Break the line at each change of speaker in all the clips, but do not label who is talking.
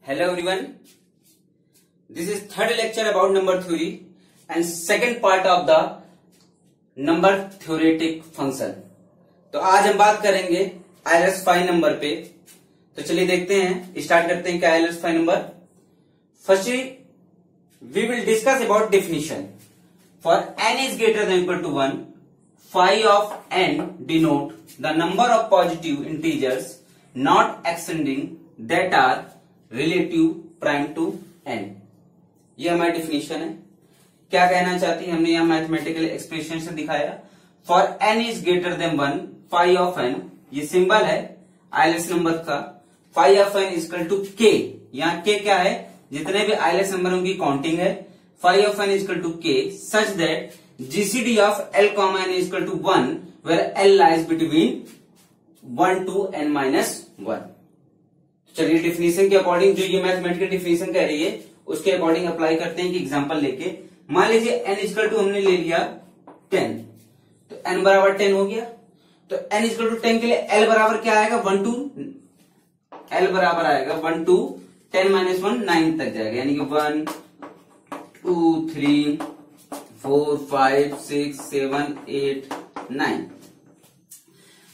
Hello everyone. This is third lecture about number theory and second part of the number theoretic function. तो आज हम बात करेंगे Euler's fine number पे. तो चलिए देखते हैं, स्टार्ट करते हैं क्या Euler's fine number. Firstly we will discuss about definition. For n is greater than equal to 1, phi of n denote the number of positive integers not exceeding that are relative prime to n. ये हमारी definition है. क्या कहना चाहती है, हमने यहाँ mathematical expression से दिखाया. For n is greater than 1, phi of n, ये सिंबल है आइलर्स नंबर का. Phi of n equal to k. यहाँ k क्या है, जितने भी आइलर्स नंबर उनकी काउंटिंग है. Phi of n equal to k such that GCD of l comma n equal to 1 where l lies between 1 to n minus 1. चलिए definition के according जो ये मैथमेटिकल डिफिनेशन कह रही है उसके अकॉर्डिंग अप्लाई करते हैं कि एग्जांपल लेके. मान लीजिए n इक्वल टू हमने ले लिया 10, तो n बराबर 10 हो गया. तो n इक्वल टू 10 के लिए l बराबर क्या आएगा, 1 to l बराबर आएगा 1 to 10 minus 1 9 तक जाएगा. यानी कि 1 2 3 4 5 6 7 8 9.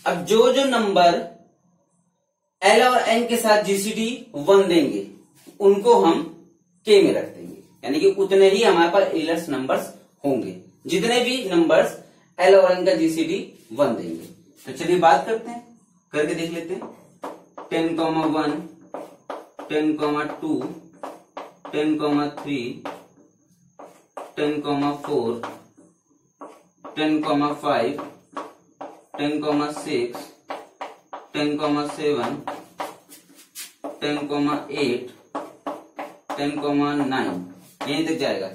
अब जो नंबर L और N के साथ जीसीडी 1 देंगे उनको हम K में रख देंगे. यानी कि उतने ही हमारे पास आइलर्स नंबर्स होंगे जितने भी नंबर्स L और N का जीसीडी 1 देंगे. तो चलिए बात करते हैं, करके देख लेते हैं. 10, 1 10, 2 10, 3 10, 4 10, 5 10, 6 10, 7 10, 8 10, 9 यहीं तक जाएगा.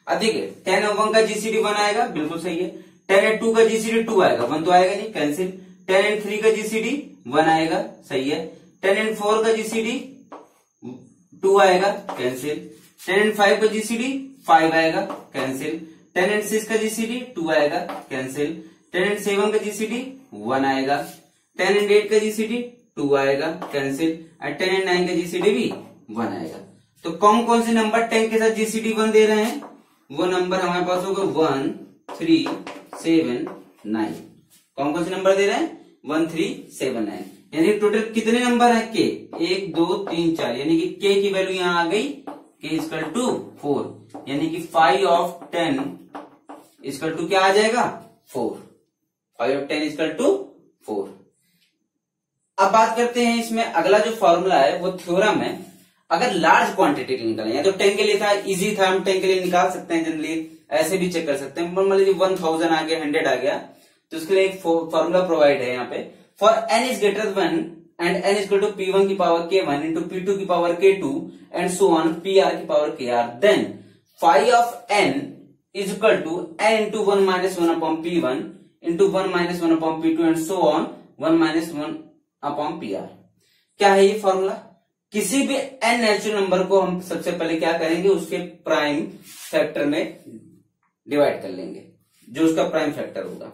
अब देखिए 10 और 1 का जीसीडी 1 आएगा, बिल्कुल सही है. 10 और 2 का जीसीडी 2 आएगा, 1 तो आएगा नहीं, कैंसिल. 10 और 3 का जीसीडी 1 आएगा, सही है. 10 और 4 का जीसीडी 2 आएगा, कैंसिल. 10 और 5 का जीसीडी 5 आएगा, कैंसिल. 10 और 6 का जीसीडी 2 आएगा, कैंसिल. 10 और 7 का जीसीडी 1 आएगा. 10 और 8 का जीसीडी 2 आएगा, कैंसिल. और 10 और 9 का जीसीडी भी 1 आएगा. तो कौन कौन से नंबर 10 के साथ जीसीडी 1 दे रहे हैं, वो नंबर हमारे पास होगा 1 3 7 9. कौन कौन से नंबर दे रहे हैं, 1 3 7 9. यानी टोटल कितने नंबर है, के 1 2 3 4. यानी कि के की वैल्यू यहां आ गई, के इक्वल टू 4. यानी कि 5 ऑफ 10 इक्वल टू क्या आ जाएगा, 4. 5 ऑफ 10 इक्वल टू 4. अब बात करते हैं इसमें अगला जो फॉर्मूला है वो थ्योरम है. अगर लार्ज क्वांटिटी निकालें, या तो 10 के लिए था, इजी था, हम 10 के लिए निकाल सकते हैं, जनरली ऐसे भी चेक कर सकते हैं. मान लीजिए 1000 आ गया, 100 आ गया, तो उसके लिए एक फॉर्मूला प्रोवाइड है यहाँ पे. For n is greater 1 and n equal to p1 की पावर k1 इंटू p2 की power k2 and so on pr की power kr, then phi of n is equal to n into 1 minus 1 upon p1 into 1 minus 1 upon p2 and so on 1 minus 1 upon pr. क्या है ये formula, किसी भी n natural number को हम सबसे पहले क्या करेंगे, उसके प्राइम फैक्टर में डिवाइड कर लेंगे, जो उसका प्राइम फैक्टर होगा.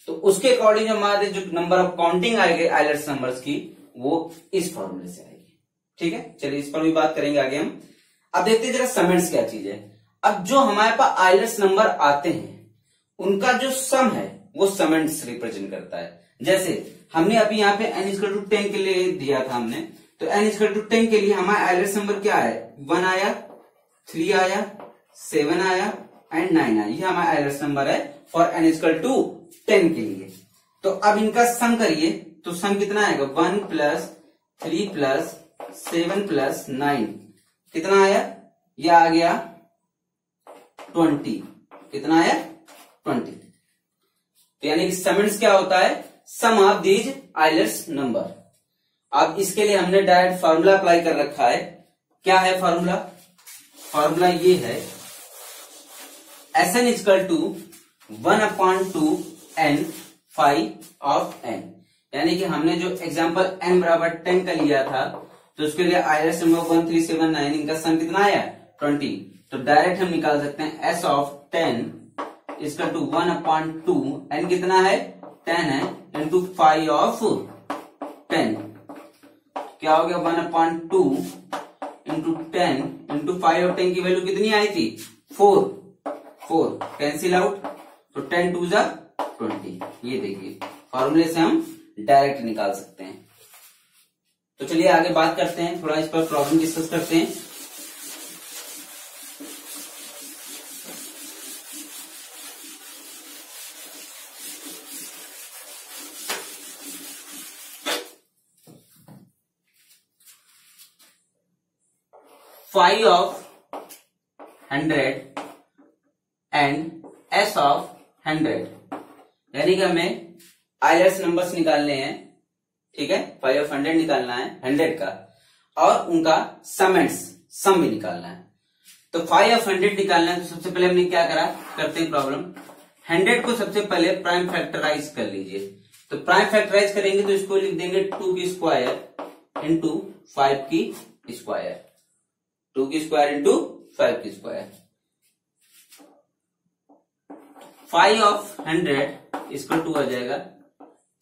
तो उसके अकॉर्डिंग हमारे जो नंबर ऑफ काउंटिंग आएगी आइलर्स नंबर्स की, वो इस फॉर्मूले से आएगी. ठीक है, चलिए इस पर भी बात करेंगे आगे हम. अब देखते हैं जरा समेट्स क्या चीज है. अब जो हमारे पास आइलर्स नंबर आते हैं उनका जो सम है वो समेट्स रिप्रेजेंट करता है. जैसे हमने अभी यहाँ पे n इक्वल टू 10 के लिए दिया था हमने, तो n इक्वल टू 10 के लिए हमारा आइलर्स नंबर क्या है, 1 आया, 3 आया, 7 आया एंड 9 आया. ये हमारा आइलर्स नंबर है फॉर n इक्वल टू 10 के लिए. तो अब इनका सम करिए, तो सम कितना आएगा, 1 प्लस 3 प्लस 7 प्लस 9 कितना आया, यह आ गया 20. कितना आया, 20. तो यानी कि समेट्स क्या होता है, सम ऑफ दीज आइलर्स नंबर. अब इसके लिए हमने डायरेक्ट फार्मूला अप्लाई कर रखा है. क्या है फार्मूला, फार्मूला ये है Sn equal to 1/2 n phi of n. यानी कि हमने जो एग्जांपल n बराबर 10 का लिया था, तो उसके लिए आइलर्स नंबर 1 3 7 9 इनका सम कितना आया, 20. तो डायरेक्ट हम निकाल सकते हैं s of 10 equal to 1/2, n कितना है, 10 है, इंटू फाई ऑफ 10. क्या हो गया 1/2 इंटू 10 इंटू 5 और 10 की वैल्यू कितनी आई थी 4 कैंसिल आउट, तो 10 2 जा 20। ये देखिए फॉर्मूले से हम डायरेक्ट निकाल सकते हैं। तो चलिए आगे बात करते हैं, थोड़ा इस पर प्रॉब्लम डिस्कस करते हैं। Five of 100 and S of 100, यानी कि हमें आइलर्स नंबर्स निकालने हैं, ठीक है। 5 ऑफ 100 निकालना है 100 का, और उनका सम भी निकालना है। तो 5 ऑफ 100 निकालना है, तो सबसे पहले हमने क्या करा, करते हैं प्रॉब्लम। 100 को सबसे पहले प्राइम फैक्टराइज कर लीजिए। तो प्राइम फैक्टराइज करेंगे तो इसको लिख देंगे 2 की स्क्वायर इंटू 5 की स्क्वायर, 2 की स्क्वायर इंटू 5 की स्क्वायर। 5 ऑफ 100 इसको 2 आ जाएगा,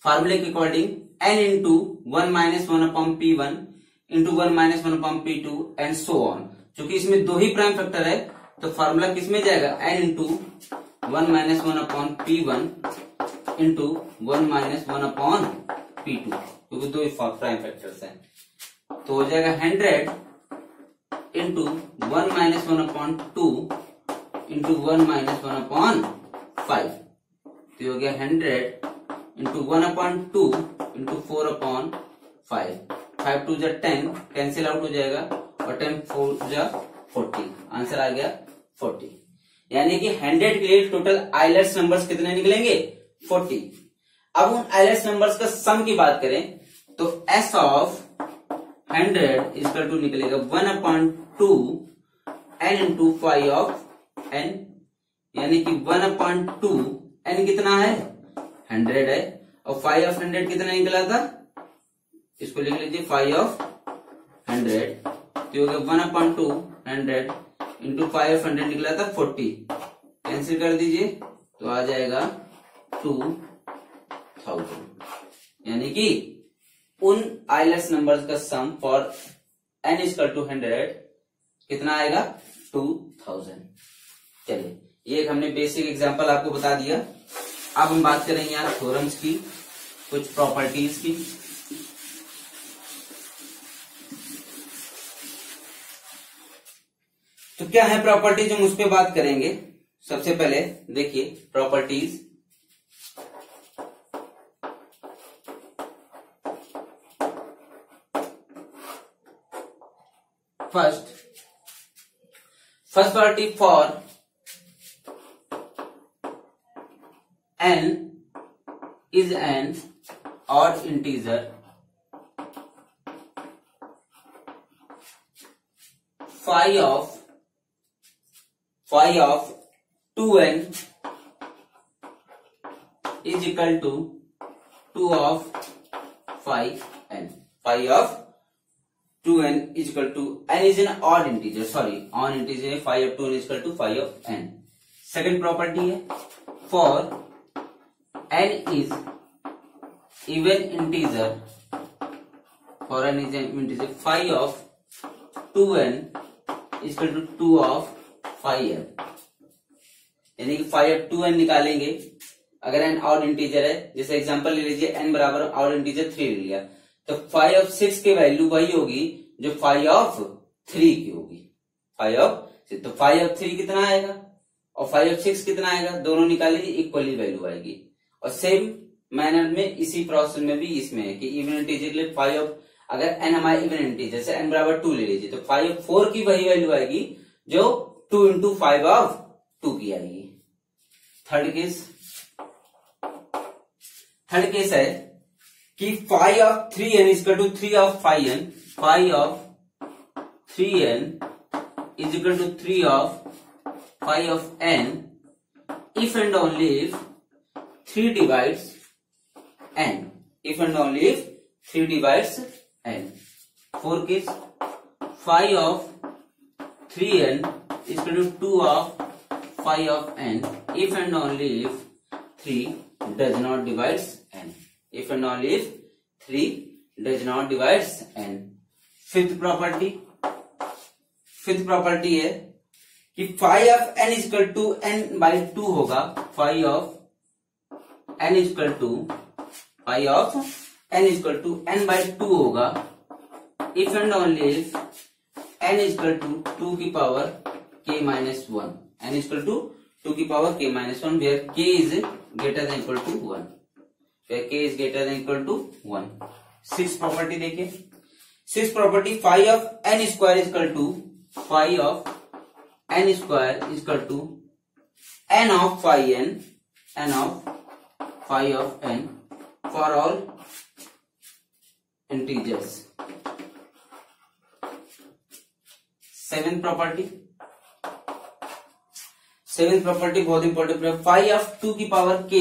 फार्मूले के according n into 1 minus 1 upon P1 into 1 minus 1 upon P2 and so on. क्योंकि इसमें 2 ही प्राइम फैक्टर है तो फार्मूला किसमें जाएगा, n into 1 minus 1 upon P1 into 1 minus 1 upon P2, क्योंकि 2 ही प्राइम फैक्टर्स हैं। तो हो जाएगा 100 into 1 minus 1 upon 2 into 1 minus 1 upon 5, तो हो गया 100 इंटू 1 अपॉन 2 इंटू 4 अपॉन 5, 5 2 जा 10 कैंसिल आउट हो जाएगा, और 10 4 जा 40, आंसर आ गया 40। यानी कि 100 के लिए टोटल आइलर्स नंबर्स कितने निकलेंगे 40। अब उन आइलर्स नंबर्स का सम की बात करें तो एस ऑफ 100 इक्वल टू निकलेगा 1 upon 2 n into 5 of n, यानी कि 1 अपॉन 2 n कितना है 100 है, और 5 ऑफ 100 कितना निकला था, इसको लिख लीजिए 5 ऑफ 100, तो हो गया 1 अपॉन 2 100 इंटू 5 ऑफ 100 निकला था 40, कैंसिल कर दीजिए तो आ जाएगा 2000। यानी कि उन आइलर्स नंबर्स का सम फॉर n इक्वल टू 100 कितना आएगा 2000। चलिए ये एक हमने बेसिक एग्जांपल आपको बता दिया। अब हम बात करेंगे यहाँ थ्योरम्स की, कुछ प्रॉपर्टीज की। तो क्या है प्रॉपर्टीज, हम उस पर बात करेंगे। सबसे पहले देखिए properties, first property for n is an odd integer, phi of 2n is equal to 2 of phi n. Phi of 2n is equal to n is an odd integer, odd integer है, phi of 2n is equal to phi of n. Second property है for n is even integer, for n is an integer, phi of 2n is equal to 2 of phi n, यानी कि phi of 2n निकालेंगे अगर n odd integer है। जैसे example ले लीजिए n बराबर ऑड इंटीजर 3 ले लिया, तो phi of 6 की वैल्यू वही होगी जो phi of 3 की होगी, phi of 6, तो phi of 3 कितना आएगा और phi of 6 कितना आएगा, दोनों निकालेंगे इक्वली वैल्यू आएगी। और सेम मैनर में इसी प्रोसेस में भी इसमें है कि इवन इंटीजर के लिए फाई ऑफ, अगर n हमारे इवन इंटीजर से n बराबर 2 ले लीजिए तो फाई ऑफ 4 की वही वैल्यू आएगी जो 2 इंटू 5 ऑफ 2 की आएगी। थर्ड केस है कि phi of 3n is equal to 3 of phi n, phi of 3n is equal to 3 of phi of n if and only if 3 divides n, if and only if 3 divides n. Fourth case, phi of 3n is equal to 2 of phi of n if and only if 3 does not divides n, if and only if 3 does not divides n. Fifth property, fifth property है कि phi of n equal to n/2 होगा। Phi of n equal to n/2 होगा if and only if n equal to 2 की power k minus 1, n equal to 2 की power k minus 1 where k is greater than equal to 1, where k is greater than equal to 1। Six property देखिए, six property phi of n square equal to n of phi of n for all integers. Seventh property बहुत important, phi of 2 की power k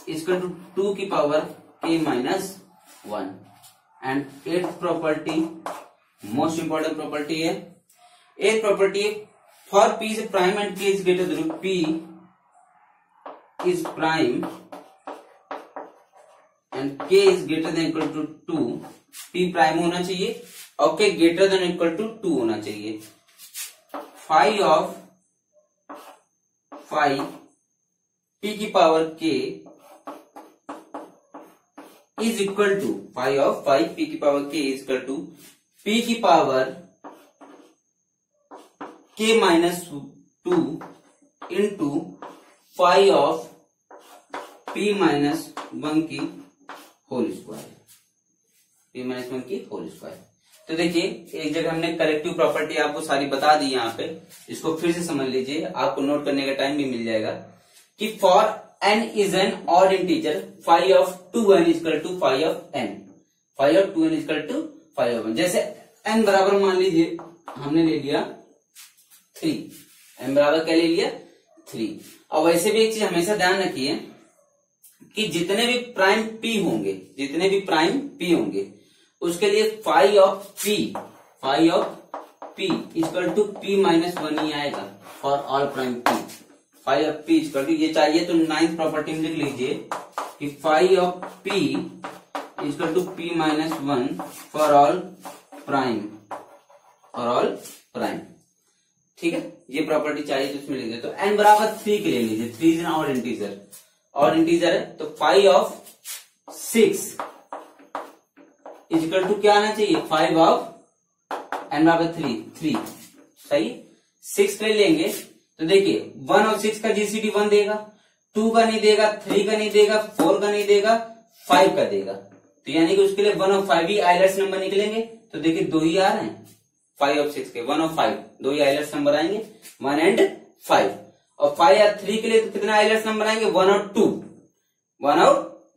equal to 2 की power k minus 1। And eighth property most important property है, eighth property for p is prime and k is greater than p is prime and k is greater than equal to 2, p prime होना चाहिए और k greater than equal to 2 होना चाहिए। Phi of p की power k is equal to phi of p की power k is equal to p की power k minus 2 into phi of p minus 1 की whole square, p minus 1 की whole square. तो देखिए एक जगह हमने करेक्टिव प्रॉपर्टी आपको सारी बता दी, यहाँ पे इसको फिर से समझ लीजिए, आपको नोट करने का टाइम भी मिल जाएगा कि for n is an odd integer phi of 2n equal to phi of n, phi of 2n equal to phi of n। जैसे n बराबर मान लीजिए हमने ले लिया 3, n बराबर क्या ले लिया 3। और वैसे भी एक चीज हमेशा ध्यान रखिए कि जितने भी प्राइम p होंगे उसके लिए phi of p equal to p minus 1 ही आएगा for all prime p। Phi of p equal to ये चाहिए तो नाइन्थ प्रॉपर्टी में लिख लीजिए कि phi of p equal to p minus 1 for all prime, ठीक है। ये प्रॉपर्टी चाहिए तो इसमें लिख दे। तो n बराबर 3 के ले लीजिए, 3 इज एन ऑड इंटीजर है तो फाई ऑफ 6 इक्वल टू क्या आना चाहिए 5 ऑफ n बराबर 3 सही। 6 ले लेंगे तो देखिए 1 और 6 का जीसीडी 1 देगा, 2 का नहीं देगा, 3 का नहीं देगा, 4 का नहीं देगा, 5 का देगा। तो यानी कि उसके लिए 1 और 5 ही आइलर्स नंबर निकलेंगे। तो देखिए 2 ही आ रहे हैं 5 और 6 के, 1 और 5 2 ही आइलर्स नंबर आएंगे, 1 एंड 5। और 5 या 3 के लिए तो कितने आइलर्स नंबर आएंगे 1 और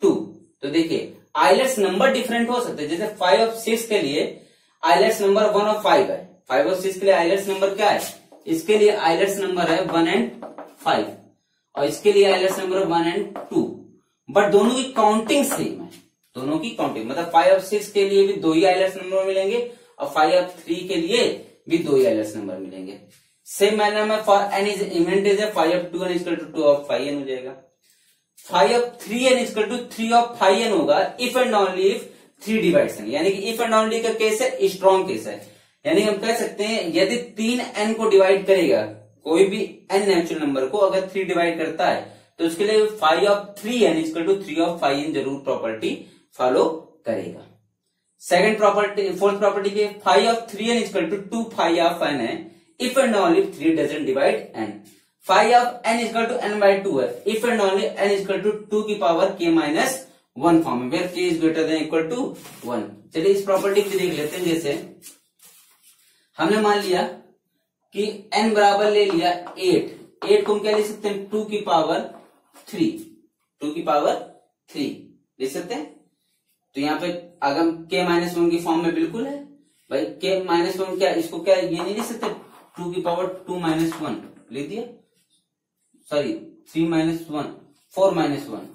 2। तो देखिए आइलर्स नंबर डिफरेंट हो सकते हैं, जैसे 5 और 6 के लिए आइलर्स नंबर 1 और 5 है, 5 और 6 के लिए आइलर्स नंबर क्या है, इसके लिए आइलर्स नंबर है 1 एंड 5 और इसके लिए आइलर्स नंबर 1 एंड 2। बट दोनों की काउंटिंग सेम है, दोनों की काउंटिंग मतलब 5 और 6 के लिए भी 2 ही आइलर्स नंबर मिलेंगे और 5 और 3 के लिए भी 2 ही आइलर्स नंबर मिलेंगे। सेम मैनर में for n is even is 5 of 2n equal to 2 of 5n हो जाएगा। 5 of 3n equal to 3 of 5n होगा if and only if 3 divides n, यानी कि इफ एंड ओनली का केस है, strong case है। यानी हम कह सकते हैं यदि 3n को डिवाइड करेगा, कोई भी n नेचुरल नंबर को अगर 3 डिवाइड करता है तो उसके लिए 5 of 3n equal to 3 of 5n जरूर प्रॉपर्टी फॉलो करेगा। सेकंड प्रॉपर्टी, फोर्थ प्रॉपर्टी के 5 of 3n equal to 2 5 of n है if and only 3 doesn't divide n। 5 of n equal to n/2 है if and only n equal to 2 की power k minus 1 form में, where k is greater than equal to 1। चलिए इस property को देख लेते हैं। जैसे हमने मान लिया कि n बराबर ले लिया 8 को हम क्या ले सकते हैं 2 की पावर 3 ले सकते हैं। तो यहाँ पे अगर k माइनस 1 की फॉर्म में बिल्कुल है भाई, k माइनस 1 क्या इसको क्या ये नहीं ले सकते 2 की पावर 2 माइनस 1 ले दिया, सॉरी 3 माइनस 1 4 माइनस 1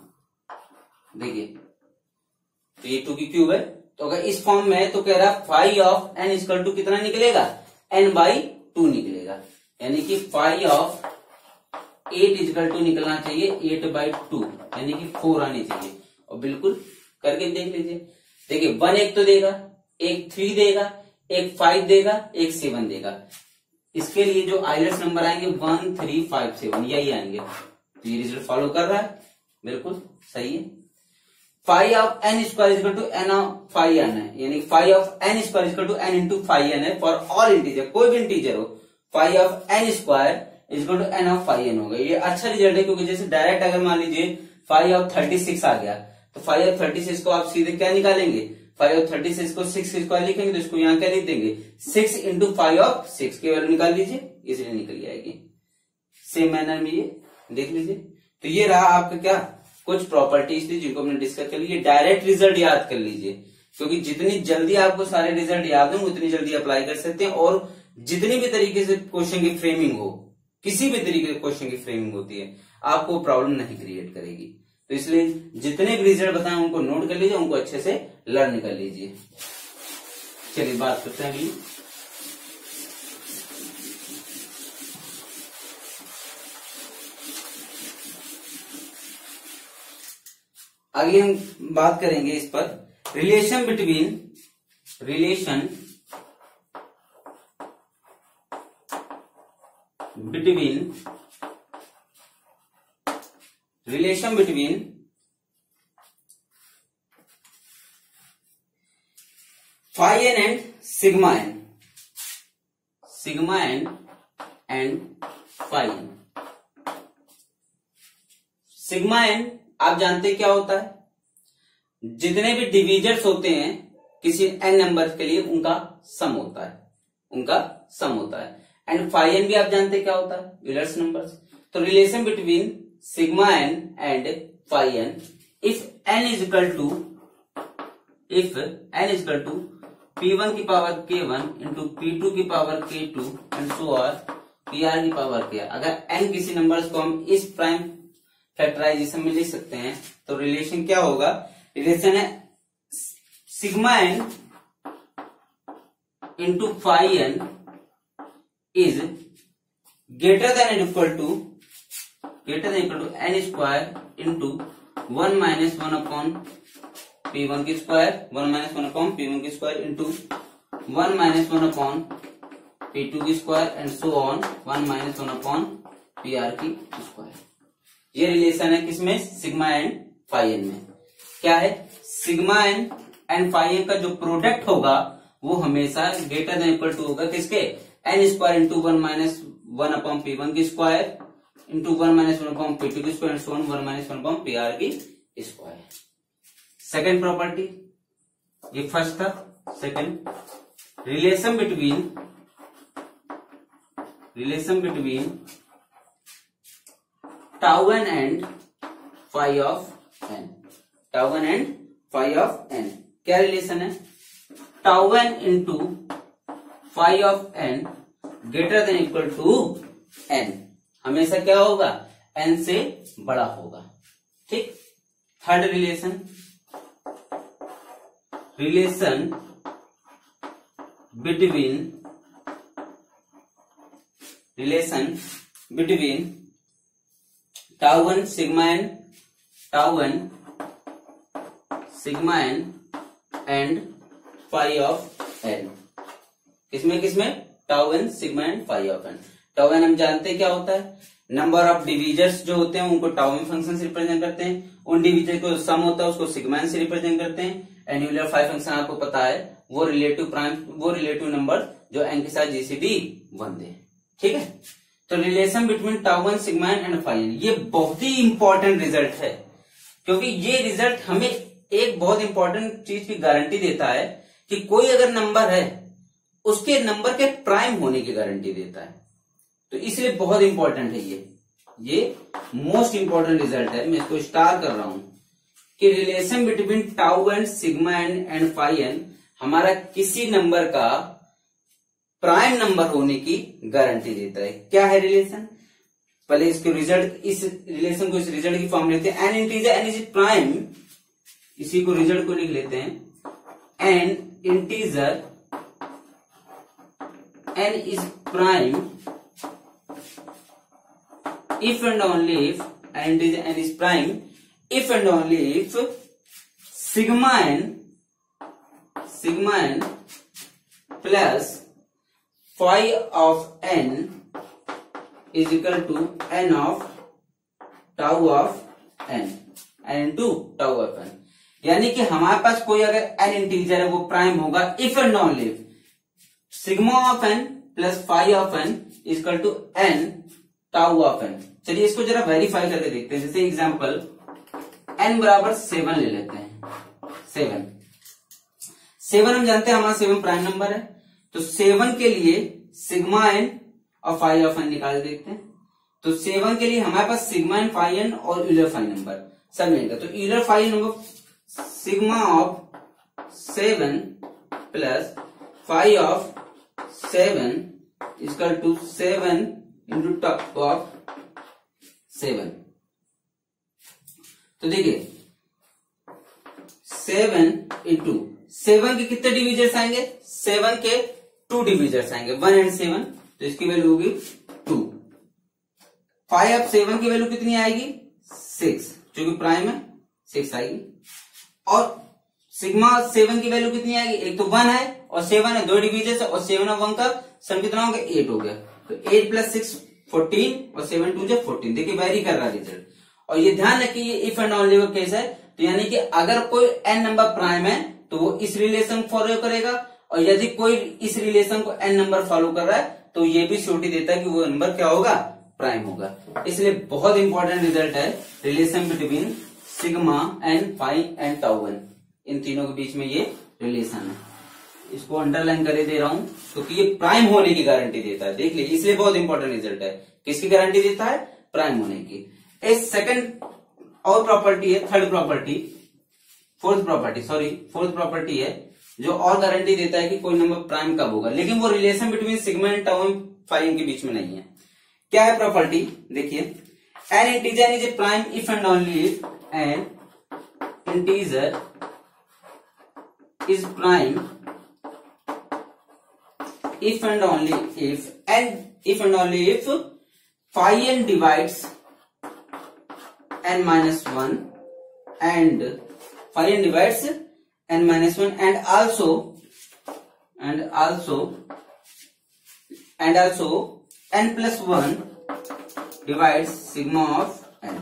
देखिए, तो ये 2 की क्यूब है। तो अगर इस फॉर्म में है तो कह रहा 5 ऑफ n इक्वल टू कितना निकलेगा n/2 निकलेगा, यानी कि 5 ऑफ 8 इक्वल टू निकलना चाहिए 8/2 यानी कि 4 आनी चाहिए। और बिल्कुल करके देख लीजिए, देखिए 1 एक तो देगा, एक 3 देगा, एक 5 देगा, एक 7 देगा। इसके लिए जो आइलर्स नंबर आएंगे 1, 3, 5, 7 यही आएंगे। तो ये रिजल्ट फॉलो कर रहा है, बिल्कुल सही है। Five of N square equal to N of five N है, यानी five of N square equal to N into five N है फॉर ऑल इंटीजर, कोई भी इंटीजर हो। Five of N square equal to N of five N होगा। ये अच्छा result है, क्योंकि जैसे डायरेक्ट अगर मान लीजिए 5 ऑफ 36 आ गया, तो 5 ऑफ 36 को आप सीधे क्या निकालेंगे, 5 ऑफ 36 को 6 स्क्वायर लिखेंगे, तो इसको यहाँ क्या लिख देंगे, 6 इंटू 5 ऑफ 6 की वैल्यू निकाल लीजिए, इसलिए निकल जाएगी। सेम मैनर में ये देख लीजिए। तो ये रहा आपका क्या, कुछ प्रॉपर्टीज थी जिनको हमने डिस्कस कर लिया। डायरेक्ट रिजल्ट याद कर लीजिए, क्योंकि जितनी जल्दी आपको सारे रिजल्ट याद हो उतनी जल्दी अप्लाई कर सकते हैं। और जितनी भी तरीके से क्वेश्चन की फ्रेमिंग हो, किसी भी तरीके से क्वेश्चन की फ्रेमिंग होती है, आपको प्रॉब्लम नहीं क्रिएट करेगी। तो इसलिए जितने भी रिजल्ट बताएं उनको नोट कर लीजिए, उनको अच्छे से लर्न कर लीजिए। चलिए बात करते हैं अभी। आगे हम बात करेंगे इस पर, relation between phi N and sigma N and phi N. Sigma N आप जानते हैं क्या होता है, जितने भी डिविजर्स होते हैं किसी एन नंबर के लिए उनका सम होता है, एंड फाई एन भी आप जानते हैं क्या होता है, यूलर्स नंबर्स। तो relation between sigma N and phi N, if N is equal to P1 की पावर K1 इंटू P2 की power K2 and so on PR की पावर K। अगर n किसी नंबर्स को हम इस प्राइम फैक्टराइजेशन में लिख सकते हैं, तो रिलेशन क्या होगा, रिलेशन है sigma N into phi N is greater than equal to N square into 1 minus 1 upon P1 की स्क्वायर, 1 माइनस 1 अपॉन P1 की square into 1 minus 1 upon P2 की square and so on 1 minus 1 upon PR की square. ये relation है किसमें, sigma and phi N में। क्या है, sigma N and phi N का जो प्रोडक्ट होगा वो हमेशा ग्रेटर देन इक्वल टू होगा किसके, N square into 1 minus 1 upon P1 की square into 1 minus 1 upon P2 की square and so on 1 minus 1 upon PR की स्क्वायर। सेकेंड प्रॉपर्टी, ये फर्स्ट था। Second, relation between tau n and phi of n. क्या relation है, tau n into phi of n greater than equal to n, हमेशा क्या होगा, n से बड़ा होगा। ठीक। Third relation between tau N sigma N and phi of n. किसमें tau N sigma n phi of N. Tau N हम जानते हैं क्या होता है, नंबर ऑफ डिविजर्स जो होते हैं उनको टाउ एन फंक्शन से रिप्रेजेंट करते हैं, उन डिविजर को सम होता है उसको सिग्मा एन से रिप्रेजेंट करते हैं। एंड यूलर फाई फंक्शन आपको पता है वो रिलेटिव नंबर जो एन के साथ जीसीडी 1 दे। ठीक है। तो relation between tau N sigma N and phi N, ये बहुत ही इंपॉर्टेंट रिजल्ट है, क्योंकि ये रिजल्ट हमें एक बहुत इंपॉर्टेंट चीज की गारंटी देता है कि कोई अगर नंबर है उसके नंबर के प्राइम होने की गारंटी देता है। तो इसलिए बहुत इंपॉर्टेंट है ये मोस्ट इंपॉर्टेंट रिजल्ट है। मैं इसको स्टार कर रहा हूं कि relation between tau and sigma and phi N हमारा किसी नंबर का प्राइम नंबर होने की गारंटी देता है। क्या है रिलेशन, पहले इसके रिजल्ट, इस रिलेशन को, इस रिजल्ट की फॉर्म लेते हैं। N integer N is prime, इसी को रिजल्ट को लिख लेते हैं, N integer N is prime if and only if n is prime, if and only if sigma n plus phi of n is equal to n of tau of n into tau of n। यानी कि हमारे पास कोई अगर n integer है वो prime होगा if and only sigma of n plus phi of n is equal to n tau of n। चलिए इसको जरा वेरीफाई करके देखते हैं। जैसे एग्जांपल n बराबर 7 ले लेते हैं। 7 हम जानते हैं हमारा 7 प्राइम नंबर है, तो 7 के लिए सिग्मा n और फाई ऑफ n निकाल देते हैं। तो 7 के लिए हमारे पास सिग्मा n फाई n और यूलर फाई नंबर सब मिलेगा। तो Euler phi number sigma of 7 plus phi of 7 equal to 7 into tau of 7। तो देखिए 7 इंटू 7 के कितने डिविजर्स आएंगे? 7 के 2 डिविजर्स आएंगे, 1 एंड 7, तो इसकी वैल्यू होगी 2। फाई ऑफ 7 की वैल्यू कितनी आएगी? 6, जो कि प्राइम है 6 आएगी। और सिग्मा 7 की वैल्यू कितनी आएगी? एक तो 1 है और 7 है, 2 डिविजर्स है, और 7 और 1 का सम कितना हो गया? 8 हो गया। तो 8 प्लस 6 14 और 7 2 14। देखिए वेरी कर रहा है रिजल्ट। और ये ध्यान रखिए ये इफ एंड ओनली केस है, तो यानी कि अगर कोई n नंबर प्राइम है तो वो इस रिलेशन को फॉलो करेगा, और यदि कोई इस रिलेशन को n नंबर फॉलो कर रहा है तो ये भी श्योरिटी देता है कि वो नंबर क्या होगा? प्राइम होगा। इसलिए बहुत इंपॉर्टेंट रिजल्ट है relation between sigma and phi and tau n। इन तीनों के बीच में ये रिलेशन है। इसको अंडरलाइन करे दे रहा हूं क्योंकि ये प्राइम होने की गारंटी देता है। देख लीजिए, इसलिए बहुत इंपॉर्टेंट रिजल्ट है। किसकी गारंटी देता है? प्राइम होने की। एक सेकंड और प्रॉपर्टी है, फोर्थ प्रॉपर्टी है जो और गारंटी देता है कि कोई नंबर प्राइम कब होगा, लेकिन वो relation between sigma and tau and phi के बीच में नहीं है। क्या है प्रॉपर्टी? देखिए, N integer is a prime if and only if N integer is prime if and only if phi n divides n minus 1 and phi n divides n minus 1 and also n plus 1 divides sigma of n।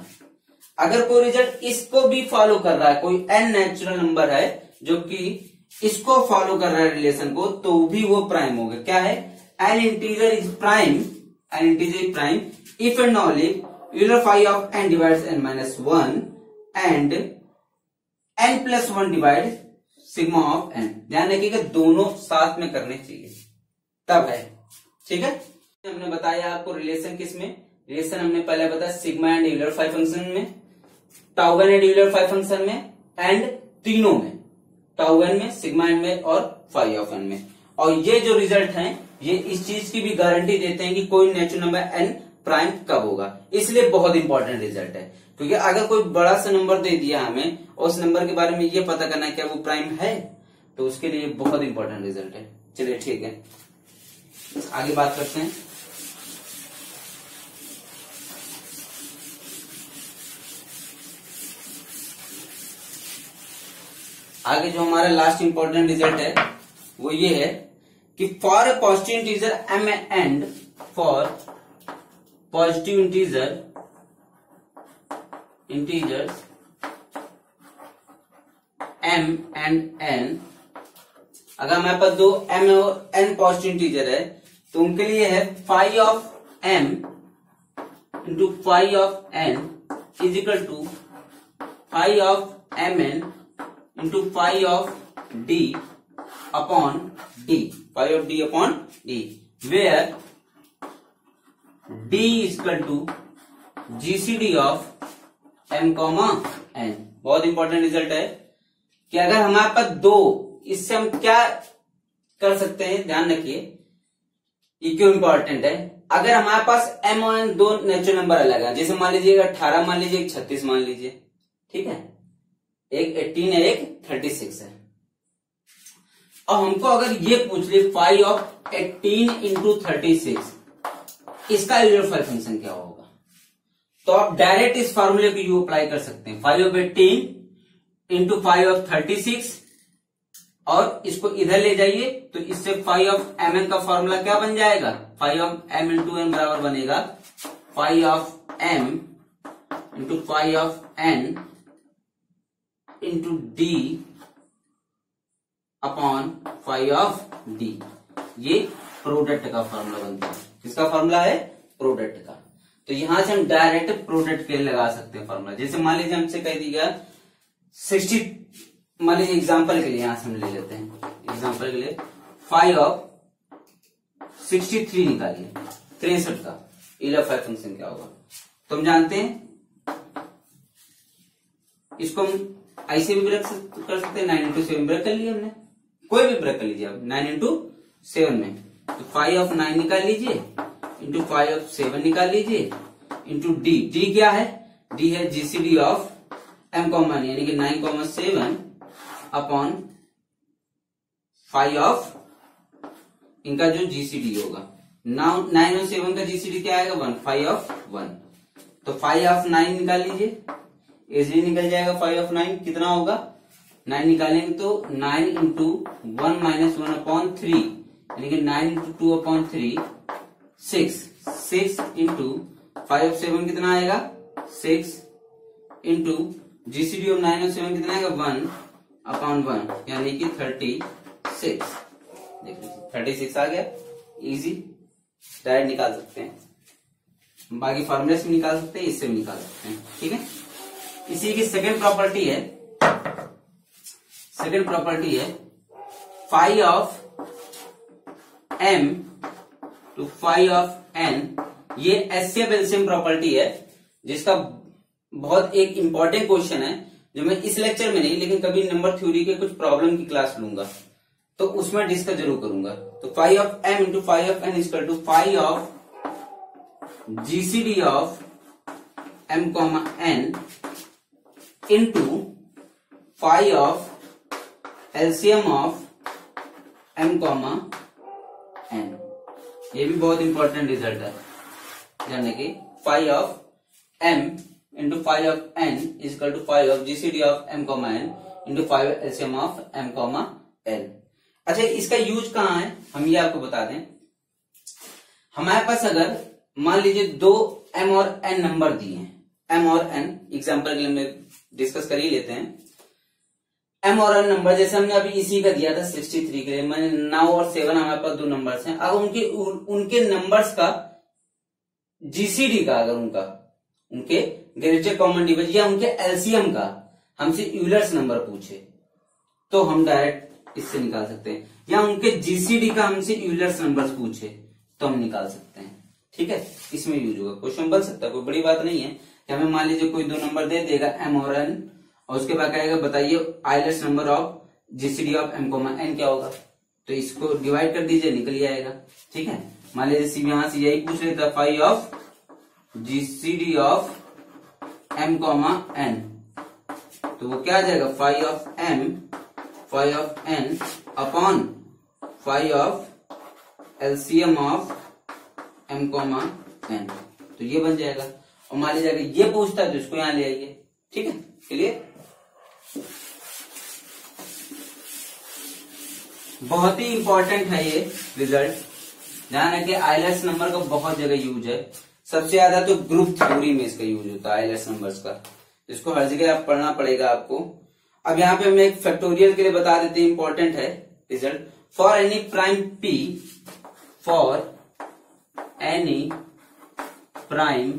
अगर कोई result इसको भी follow कर रहा है, कोई n natural number है जो कि इसको फॉलो कर रहा है रिलेशन को, तो भी वो प्राइम होगा। क्या है? N integer is prime if and only Euler phi of n divides n minus 1 and n plus 1 divide sigma of n। ध्यान रखिएगा दोनों साथ में करने चाहिए तब है। ठीक है, हमने बताया आपको रिलेशन किसमें? रिलेशन हमने पहले बताया sigma and Euler phi function में, tau n and Euler phi function में, एंड तीनों में, टाउ एन में, सिग्मा एन में और फाई ऑफ एन में। और ये जो रिजल्ट हैं ये इस चीज की भी गारंटी देते हैं कि कोई नेचुरल नंबर एन प्राइम कब होगा। इसलिए बहुत इंपॉर्टेंट रिजल्ट है, क्योंकि अगर कोई बड़ा सा नंबर दे दिया हमें और उस नंबर के बारे में ये पता करना है क्या वो प्राइम है, तो उसके लिए बहुत इंपॉर्टेंट रिजल्ट है। चलिए ठीक है, आगे बात करते हैं। आगे जो हमारा लास्ट इंपॉर्टेंट रिजल्ट है वो ये है कि for a positive integer m and for positive integers m and n, अगर हमारे पास दो m और n पॉजिटिव इंटीजर है तो उनके लिए है phi of m into phi of n is equal to phi of mn into phi of d upon d, phi of d upon d, where d is equal to GCD of m comma n। बहुत important result है कि अगर हमारे पास दो, इससे हम क्या कर सकते हैं, ध्यान रखिए ये क्यों इंपॉर्टेंट है। अगर हमारे पास m और n दो नेचुरल नंबर अलग है, जैसे मान लीजिए 18 मान लीजिए, 36 मान लीजिए, ठीक है, एक 18 है एक 36 है, और हमको अगर ये पूछ ले फाई ऑफ 18 इंटू 36 इसका यूलर फाई फंक्शन क्या होगा, तो आप डायरेक्ट इस फॉर्मूले को यू अप्लाई कर सकते हैं। Phi of 18 into phi of 36 और इसको इधर ले जाइए तो इससे फाई ऑफ एम एन का फॉर्मूला क्या बन जाएगा, phi of M into N बराबर बनेगा phi of M into phi of N into D upon phi of D. ये प्रोडक्ट का फॉर्मूला बनता है। किसका फॉर्मूला है, प्रोडक्ट का। तो यहां से हम डायरेक्ट प्रोडक्ट के लिए लगा सकते हैं फॉर्मूला। जैसे मान लीजिए हमसे कह दिया 60, मान लीजिए एग्जाम्पल के लिए यहां से हम ले लेते हैं, एग्जाम्पल के लिए फाई ऑफ 63 निकालिए, 63 का इला फाई फंक्शन क्या होगा। तो हम जानते हैं इसको हम ऐसे भी ब्रेक कर सकते हैं, 9 इंटू 7 ब्रेक कर लिया हमने, कोई भी ब्रेक कर लीजिए आप 9 इंटू 7 में। तो फाई ऑफ 9 निकाल लीजिए इंटू फाई ऑफ 7 निकाल लीजिए इंटू डी। डी क्या है, डी है GCD of M comma N, यानी कि 9,7 अपॉन फाई ऑफ इनका जो जीसीडी होगा। 9 और 7 का जीसीडी क्या आएगा, 1, फाई ऑफ 1। तो फाई ऑफ 9 निकाल लीजिए, इजीली निकल जाएगा। फाई ऑफ 9 कितना होगा, 9 निकालेंगे तो 9 इंटू 1 माइनस 1 अपॉन 3, यानी कि 9 into 2 upon 3 6 into phi of 7 कितना आएगा, 6 इंटू जीसीडी ऑफ 9 और 7 कितना आएगा, 1 अपॉन 1, यानी कि 36। देखिए 36 आ गया। इजी डायरेक्ट निकाल सकते हैं, बाकी फॉर्मूले से निकाल सकते हैं, इससे भी निकाल सकते हैं। ठीक है। इसी की सेकेंड प्रॉपर्टी है phi of M to phi of N. ये एचसीएफ एलसीएम प्रॉपर्टी है, जिसका बहुत एक इंपॉर्टेंट क्वेश्चन है, जो मैं इस लेक्चर में नहीं लेकिन कभी नंबर थ्योरी के कुछ प्रॉब्लम की क्लास लूंगा तो उसमें डिस्कस जरूर करूंगा। तो phi of M into phi of N equal to phi of GCD of M comma N into phi of LCM of M comma N. ये भी बहुत इंपॉर्टेंट रिजल्ट है जानने की। Phi of M into phi of N is equal to phi of GCD of M comma N into phi of LCM of M comma N. अच्छा, इसका use कहाँ है हम ये आपको बता दें। हमारे पास अगर मान लीजिए दो एम और एन नंबर दिए हैं, एम और एन एग्जाम्पल के लिए हम डिस्कस कर ही लेते हैं। एम और एन नंबर जैसे हमने अभी इसी का दिया था 63 के लिए, मैंने 9 और 7 हमारे पास दो नंबर्स हैं। अब उनके नंबर्स का जीसीडी का, अगर उनके ग्रेटेस्ट कॉमन डिवीजर या उनके एलसीएम का हमसे यूलर्स नंबर पूछे तो हम डायरेक्ट इससे निकाल सकते हैं, या उनके जीसीडी का हमसे यूलर्स नंबर्स पूछे तो हम निकाल सकते हैं। ठीक है, इसमें यूज होगा। क्वेश्चन बन सकता है, कोई बड़ी बात नहीं है कि हमें मान लीजिए कोई दो नंबर दे देगा एम और एन, और उसके बाद कहेगा बताइए Euler's number of GCD of M comma N क्या होगा, तो इसको डिवाइड कर दीजिए, निकल ही आएगा। ठीक है, मान लीजिए यहां से यही पूछ लेता है phi of GCD of M comma n, तो वो क्या आ जाएगा, phi of m phi of n upon phi of LCM of M comma n, तो ये बन जाएगा। और मान लीजिए अगर ये पूछता है तो इसको यहां ले आइए। ठीक है, क्लियर। बहुत ही इंपॉर्टेंट है ये रिजल्ट, ध्यान रखिए। आइलर्स नंबर का बहुत जगह यूज है, सबसे ज्यादा तो ग्रुप थ्योरी में इसका यूज होता है आइलर्स नंबर्स का, इसको हर जगह आप पढ़ना पड़ेगा आपको। अब यहाँ पे हम एक फैक्टोरियल के लिए बता देते हैं, इंपॉर्टेंट है result. For any prime p, for any prime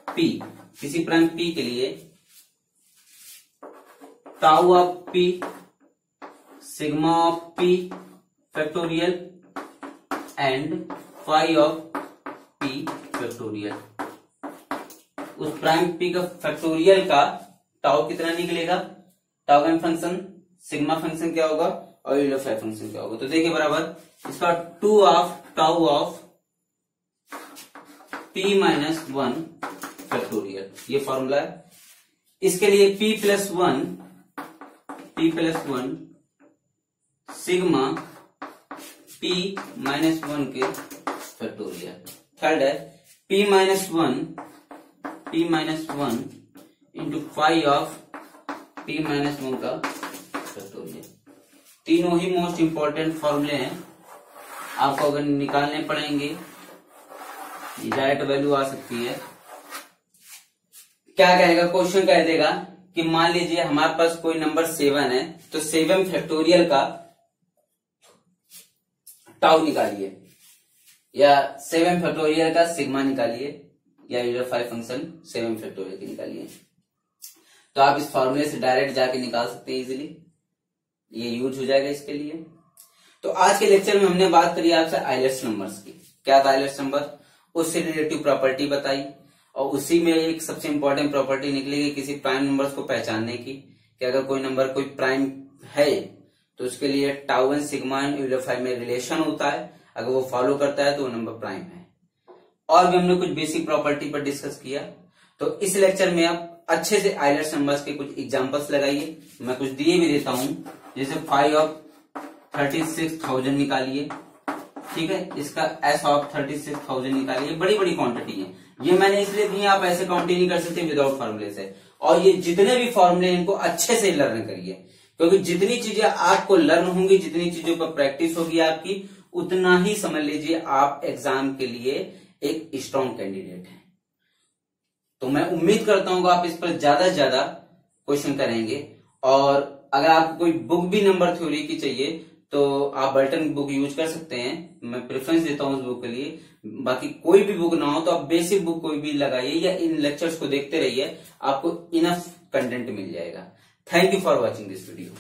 p, किसी प्राइम पी के लिए tau of p, sigma of p factorial and phi of p factorial. उस प्राइम पी का फैक्टोरियल का टाउ कितना निकलेगा, tau m function, sigma function क्या होगा और यूलर फाई फंक्शन क्या होगा। तो देखिए बराबर इसका 2 of tau of p minus 1 factorial, ये फॉर्मूला है। इसके लिए p plus 1 sigma p minus 1 के फैक्टोरियल। थर्ड है p minus 1 into phi of p minus 1 का फैक्टोरियल। तीनों ही मोस्ट इंपॉर्टेंट फॉर्मूले हैं, आपको अगर निकालने पड़ेंगे डायरेक्ट वैल्यू आ सकती है। क्या कहेगा क्वेश्चन, कह देगा कि मान लीजिए हमारे पास कोई नंबर 7 है, तो 7 फैक्टोरियल का टाउ निकालिए, या 7 फैक्टोरियल का सिग्मा निकालिए, या यूनिफाई फंक्शन 7 फैक्टोरियल की निकालिए। तो आप इस फॉर्मूले से डायरेक्ट जाके निकाल सकते हैं इजीली, ये यूज हो जाएगा इसके लिए। तो आज के लेक्चर में हमने बात करी आपसे आइलेट्स नंबर्स की। क्या था आइलेट्स नंबर, उससे रिलेटिव प्रॉपर्टी बताई, और उसी में एक सबसे इंपॉर्टेंट प्रॉपर्टी निकलेगी किसी प्राइम नंबर्स को पहचानने की, कि अगर कोई नंबर कोई प्राइम है तो उसके लिए tau and sigma and unify में रिलेशन होता है, अगर वो फॉलो करता है तो वो नंबर प्राइम है। और भी हमने कुछ बेसिक प्रॉपर्टी पर डिस्कस किया। तो इस लेक्चर में आप अच्छे से आइलेट्स नंबर्स के कुछ एग्जांपल्स लगाइए, मैं कुछ दिए भी देता हूं, जैसे 5 ऑफ 36,000 निकालिए, ठीक है, इसका s ऑफ 36,000 निकालिए। बड़ी बड़ी क्वांटिटी है, ये मैंने इसलिए दी, आप ऐसे काउंट ही नहीं कर सकते विदाउट फॉर्मूले से। और ये जितने भी फॉर्मूले इनको अच्छे से लर्न करिए, क्योंकि जितनी चीजें आपको लर्न होंगी, जितनी चीजों पर प्रैक्टिस होगी आपकी, उतना ही समझ लीजिए आप एग्जाम के लिए एक स्ट्रॉन्ग कैंडिडेट हैं। तो मैं उम्मीद करता हूं कि आप इस पर ज्यादा से ज्यादा क्वेश्चन करेंगे। और अगर आपको कोई बुक भी नंबर थ्योरी की चाहिए तो आप बल्टन बुक यूज कर सकते हैं, मैं प्रेफरेंस देता हूं उस बुक के लिए। बाकी कोई भी बुक ना हो तो आप बेसिक बुक कोई भी लगाइए, या इन लेक्चर्स को देखते रहिए, आपको इनफ कंटेंट मिल जाएगा। Thank you for watching this video.